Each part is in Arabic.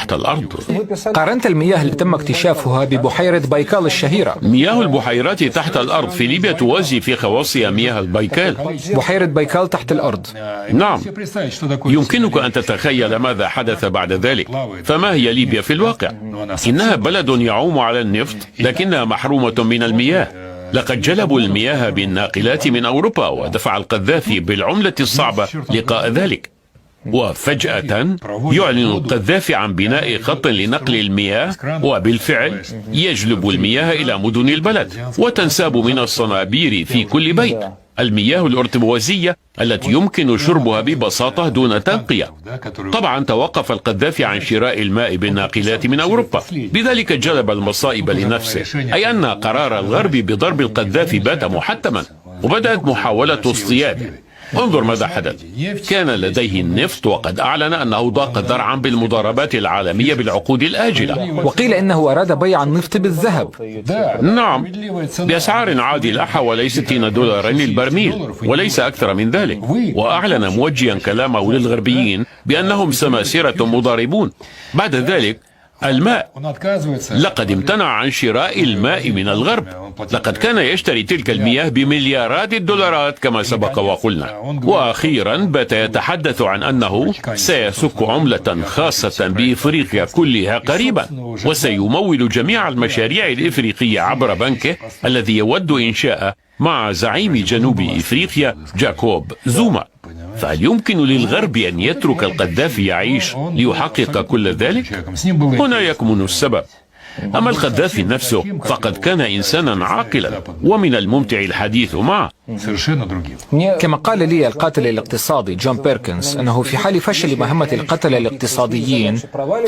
تحت الأرض. قارنت المياه اللي تم اكتشافها ببحيرة بايكال الشهيرة. مياه البحيرات تحت الأرض في ليبيا توازي في خواصها مياه البايكال. بحيرة بايكال تحت الأرض. نعم، يمكنك أن تتخيل ماذا حدث بعد ذلك. فما هي ليبيا في الواقع؟ إنها بلد يعوم على النفط لكنها محرومة من المياه. لقد جلبوا المياه بالناقلات من أوروبا، ودفع القذافي بالعملة الصعبة لقاء ذلك. وفجأة يعلن القذافي عن بناء خط لنقل المياه، وبالفعل يجلب المياه إلى مدن البلد وتنساب من الصنابير في كل بيت. المياه الارتبوازية التي يمكن شربها ببساطة دون تنقية. طبعا توقف القذافي عن شراء الماء بالناقلات من أوروبا، بذلك جلب المصائب لنفسه، أي أن قرار الغرب بضرب القذافي بات محتما، وبدأت محاولة اصطياده. انظر ماذا حدث. كان لديه النفط، وقد أعلن أنه ضاق ذرعا بالمضاربات العالمية بالعقود الآجلة. وقيل إنه أراد بيع النفط بالذهب. نعم، بأسعار عادلة حوالي 60 دولارا للبرميل، وليس أكثر من ذلك. وأعلن موجها كلامه للغربيين بأنهم سماسرة مضاربون. بعد ذلك الماء، لقد امتنع عن شراء الماء من الغرب. لقد كان يشتري تلك المياه بمليارات الدولارات كما سبق وقلنا. وأخيرا بات يتحدث عن أنه سيسك عملة خاصة بإفريقيا كلها قريبا، وسيمول جميع المشاريع الإفريقية عبر بنكه الذي يود إنشاءه مع زعيم جنوب إفريقيا جاكوب زوما. فهل يمكن للغرب أن يترك القذافي يعيش ليحقق كل ذلك؟ هنا يكمن السبب. أما القذافي نفسه فقد كان إنسانا عاقلا، ومن الممتع الحديث معه. كما قال لي القاتل الاقتصادي جون بيركنز أنه في حال فشل مهمة القتلة الاقتصاديين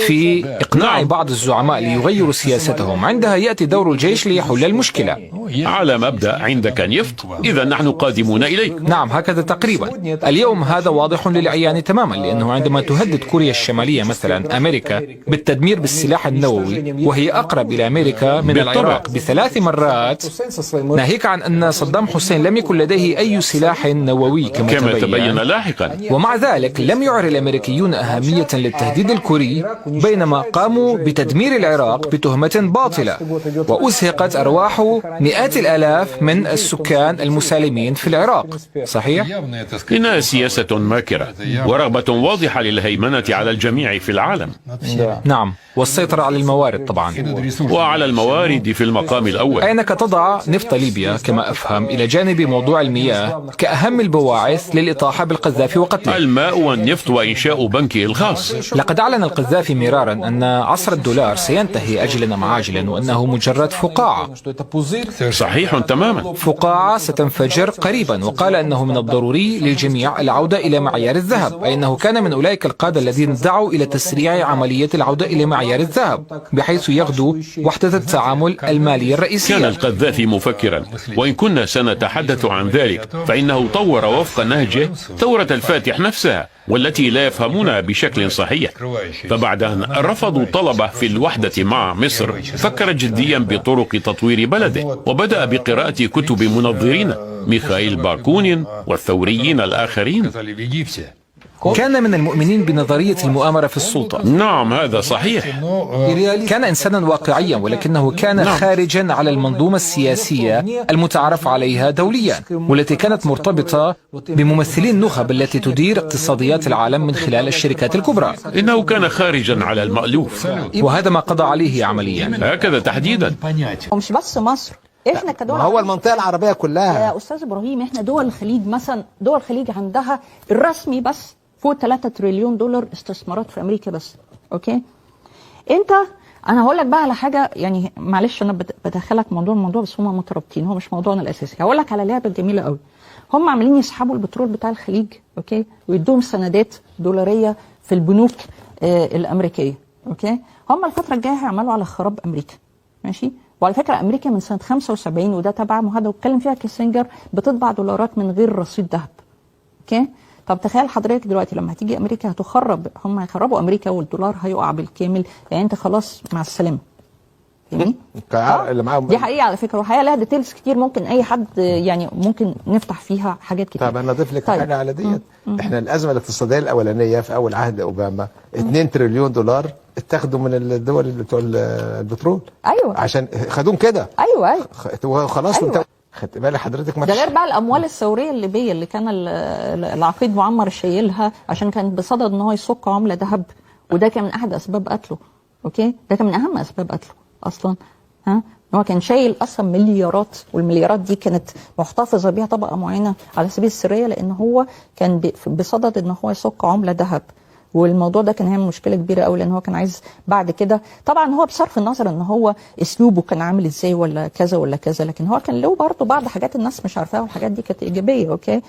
في إقناع بعض الزعماء ليغيروا سياستهم، عندها يأتي دور الجيش ليحل المشكلة. على مبدأ عندك نفط، إذا نحن قادمون إليك. نعم، هكذا تقريبا. اليوم هذا واضح للعيان تماما، لأنه عندما تهدد كوريا الشمالية مثلا أمريكا بالتدمير بالسلاح النووي، وهي أقرب إلى أمريكا من العراق ب3 مرات، ناهيك عن أن صدام حسين لم يكن لديه أي سلاح نووي كما تبين لاحقا. ومع ذلك لم يعر الأمريكيون أهمية للتهديد الكوري، بينما قاموا بتدمير العراق بتهمة باطلة، وأزهقت أرواح مئات الآلاف من السكان المسالمين في العراق. صحيح؟ إنها سياسة ماكرة ورغبة واضحة للهيمنة على الجميع في العالم. نعم، والسيطرة على الموارد طبعا، وعلى الموارد في المقام الأول. أنك تضع نفط ليبيا كما أفهم إلى جانب موضوع المياه كأهم البواعث للإطاحة بالقذافي وقتله. الماء والنفط وإنشاء بنكه الخاص. لقد أعلن القذافي مرارا أن عصر الدولار سينتهي أجلا أم عاجلا، وأنه مجرد فقاعة. صحيح تماما، فقاعة ستنفجر قريبا. وقال أنه من الضروري للجميع العودة إلى معيار الذهب، أي أنه كان من أولئك القادة الذين دعوا إلى تسريع عملية العودة إلى معيار الذهب بحيث يغدو وحدة التعامل المالي الرئيسية. كان القذافي مفكرا، وإن كنا سنتحدث عن ذلك فإنه طور وفق نهجه ثورة الفاتح نفسها، والتي لا يفهمونها بشكل صحيح. فبعد أن رفضوا طلبه في الوحدة مع مصر، فكر جديا بطرق تطوير بلده، وبدأ بقراءة كتب منظرين ميخائيل باكونين والثوريين الآخرين. كان من المؤمنين بنظرية المؤامرة في السلطة. نعم، هذا صحيح. كان إنسانا واقعيا، ولكنه كان خارجا على المنظومة السياسية المتعارف عليها دوليا، والتي كانت مرتبطة بممثلين النخب التي تدير اقتصاديات العالم من خلال الشركات الكبرى. إنه كان خارجا على المألوف، وهذا ما قضى عليه عمليا. هكذا تحديدا. مش بس مصر، احنا كدول هو المنطقة العربية كلها يا أستاذ إبراهيم. احنا دول الخليج مثلا، دول الخليج عندها الرسمي بس فوق 3 تريليون دولار استثمارات في أمريكا بس. أوكي، أنا هقول لك بقى على حاجة، يعني معلش أنا بدخلك الموضوع بس هم مترابطين، هو مش موضوعنا الأساسي. هقول لك على لعبة جميلة قوي. هم عاملين يسحبوا البترول بتاع الخليج، أوكي، ويدوهم سندات دولارية في البنوك الأمريكية. أوكي، هم الفترة الجاية هيعملوا على خراب أمريكا. ماشي. وعلى فكرة أمريكا من سنة 75، وده تبع معاهدة واتكلم فيها كيسنجر، بتطبع دولارات من غير رصيد ذهب. أوكي. طب تخيل حضرتك دلوقتي لما هتيجي امريكا هم هيخربوا امريكا والدولار هيقع بالكامل، يعني انت خلاص مع السلامه. فاهمني؟ اللي معاهم دي حقيقه على فكره، وحقيقه لها ديتيلز كتير ممكن اي حد يعني ممكن نفتح فيها حاجات كتير. طب انا اضيف لك حاجه على ديت. احنا الازمه الاقتصاديه الاولانيه في اول عهد اوباما 2 تريليون دولار اتاخدوا من الدول اللي بتوع البترول. ايوه عشان خدوهم كده. ايوه خلاص. أيوة. خدت بالك حضرتك؟ ده غير بقى الاموال الثوريه الليبيه اللي كان العقيد معمر شايلها عشان كان بصدد ان هو يصك عمله ذهب، وده كان من احد اسباب قتله. اوكي، ده كان من اهم اسباب قتله اصلا. هو كان شايل اصلا مليارات، والمليارات دي كانت محتفظه بيها طبقه معينه على سبيل السريه، لان هو كان بصدد ان هو يصك عمله ذهب. والموضوع ده كان هيعمل مشكله كبيره قوي، لان هو كان عايز بعد كده، طبعا هو بصرف النظر ان هو اسلوبه كان عامل ازاي ولا كذا ولا كذا، لكن هو كان له برضه بعض حاجات الناس مش عارفاها، والحاجات دي كانت ايجابيه. اوكي.